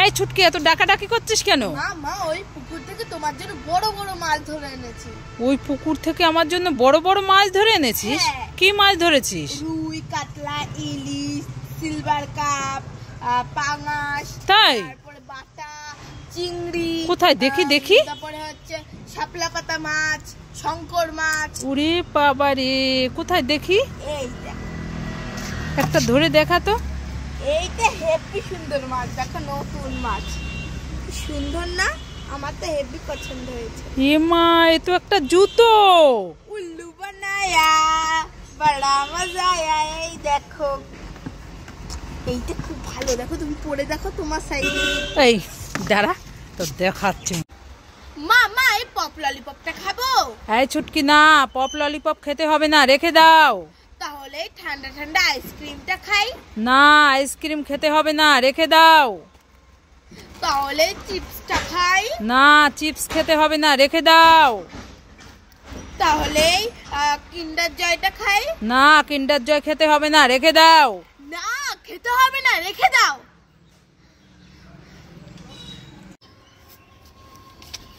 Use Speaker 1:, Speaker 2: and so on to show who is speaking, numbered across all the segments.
Speaker 1: এই ছুটকি এত ডাকাডাকি করছিস কেন?
Speaker 2: মা ওই পুকুর থেকে তোমার জন্য বড় বড় মাছ ধরে এনেছি।
Speaker 1: ওই পুকুর থেকে আমার জন্য বড় বড় মাছ ধরে এনেছিস? কি মাছ ধরেছিস?
Speaker 2: রুই, কাতলা, ইলিশ, সিলভার কাপ, পাঙাশ,
Speaker 1: তাই?
Speaker 2: তারপরে বাটা, চিংড়ি।
Speaker 1: কোথায় দেখি দেখি।
Speaker 2: তারপরে হচ্ছে শাপলা পাতা মাছ, শঙ্কর মাছ।
Speaker 1: ওরে বাবা রে, কোথায় দেখি?
Speaker 2: এই দেখ,
Speaker 1: একটা ধরে দেখা তো।
Speaker 2: এইটা হেভি সুন্দর মাছ, দেখো নতুন মাছ, কি সুন্দর না? আমার তো হেভি পছন্দ হয়েছে।
Speaker 1: এ মা, এ তো একটা জুতো।
Speaker 2: উল্লু বানায়া বড়া মজা আয়া। এই দেখো, এইটা খুব ভালো, দেখো তুমি পরে দেখো তোমার সাইজে।
Speaker 1: এই দাঁড়া, তো দেখাচ্ছি।
Speaker 2: মা এই পপ ললিপপটা খাবো?
Speaker 1: এই ছুটকি, না, পপ ললিপপ খেতে হবে না, রেখে দাও।
Speaker 2: তাহলে ঠান্ডা ঠান্ডা আইসক্রিমটা খাই?
Speaker 1: না, আইসক্রিম খেতে হবে না, রেখে দাও।
Speaker 2: তাহলে চিপসটা খাই?
Speaker 1: না, চিপস খেতে হবে না, রেখে দাও।
Speaker 2: তাহলে কিন্ডার জয়টা খাই?
Speaker 1: না, কিন্ডার জয় খেতে হবে না, রেখে দাও।
Speaker 2: না, খেতে হবে না, রেখে দাও।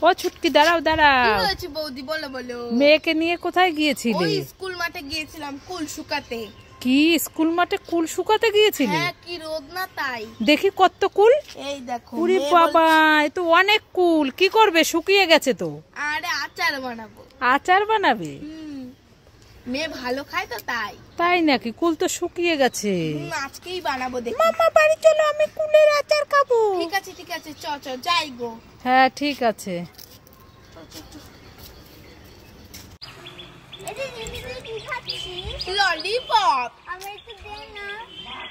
Speaker 1: ও ছুটকি, দাঁড়াও দাঁড়াও।
Speaker 2: কি হয়েছে বৌদি, বলো বলো।
Speaker 1: মেয়েকে নিয়ে কোথায় গিয়েছিলে?
Speaker 2: ওই স্কুল মাঠে গিয়েছিলাম কুল শুকাতে।
Speaker 1: কি স্কুল মাঠে কুল শুকাতে গিয়েছিলে?
Speaker 2: হ্যাঁ, কি রোদ না তাই।
Speaker 1: দেখি কত কুল।
Speaker 2: এই দেখো।
Speaker 1: ওরে বাবা, এ তো অনেক কুল। কি করবে? শুকিয়ে গেছে তো।
Speaker 2: আরে আচার বানাবো।
Speaker 1: আচার বানাবে?
Speaker 2: মেয়ে ভালো খায় তো তাই।
Speaker 1: তাই নাকি? কুল তো শুকিয়ে গেছে।
Speaker 2: আজকেই বানাবো দেখি।
Speaker 1: মামা বাড়ি চলো, আমি কুলের আচার খাবো।
Speaker 2: ঠিক আছে ঠিক আছে, চ যাই গো।
Speaker 1: হ্যাঁ ঠিক আছে।
Speaker 2: ললিপপ।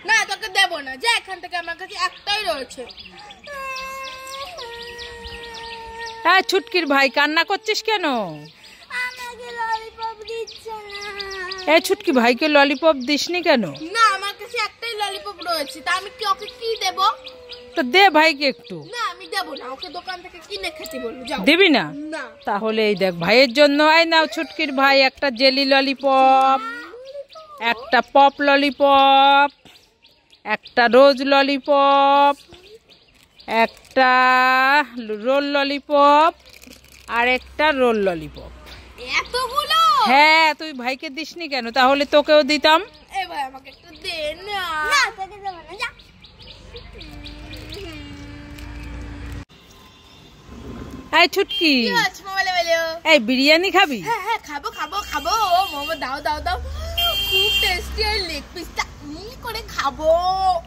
Speaker 2: না, তোকে দেবো না, যা এখান থেকে, আমার কাছে একটাই রয়েছে।
Speaker 1: হ্যাঁ ছুটকির ভাই, কান্না করছিস কেন?
Speaker 2: আমাকে ললিপপ দিচ্ছে না।
Speaker 1: এই ছুটকি ভাইকে ললিপপ দিসনি কেন?
Speaker 2: না, আমার কাছে একটাই ললিপপ রয়েছে, তা আমি ওকে কি দেব?
Speaker 1: তো দে ভাইকে একটু।
Speaker 2: না, আমি দেবো না, ওকে দোকান থেকে কিনে খেতে বলবো। যাও।
Speaker 1: দিবি না?
Speaker 2: না।
Speaker 1: তাহলে এই দেখ, ভাইয়ের জন্য এই নাও ছুটকির ভাই, একটা জেলি ললিপপ, একটা পপ ললিপপ, একটা রোজ ললিপপ, একটা রোল ললিপপ, আর একটা রোল ললিপপ।
Speaker 2: এতগুলো?
Speaker 1: হ্যাঁ, তুই ভাইকে দিসনি কেন? তাহলে তোকেও দিতাম।
Speaker 2: এ ভাই, আমাকে একটু দে না। না, তোকে দেব না, যা।
Speaker 1: এই ছুটকি,
Speaker 2: কি হচ্ছে মোবাইলে বলো?
Speaker 1: এই বিরিয়ানি খাবি?
Speaker 2: হ্যাঁ হ্যাঁ, খাবো খাবো খাবো। ও মোমো দাও দাও দাও, খুব টেস্টি। আর লেগ পিসটা করে খাবো।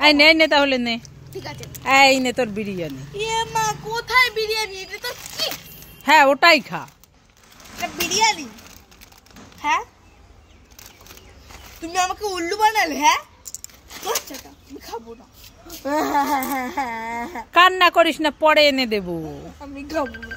Speaker 1: এই নে নে, তাহলে নে।
Speaker 2: ঠিক আছে।
Speaker 1: এই নে তোর বিরিয়ানি।
Speaker 2: এ মা, কোথায় বিরিয়ানি? এটা তো কি?
Speaker 1: হ্যাঁ, ওটাই খা।
Speaker 2: এটা বিরিয়ানি? হ্যাঁ, তুমি আমাকে উল্লু বানালে? হ্যাঁ, আচ্ছা, আমি খাবো না।
Speaker 1: কান্না করিস না, পরে এনে দেবো।
Speaker 2: আমি খাবো না।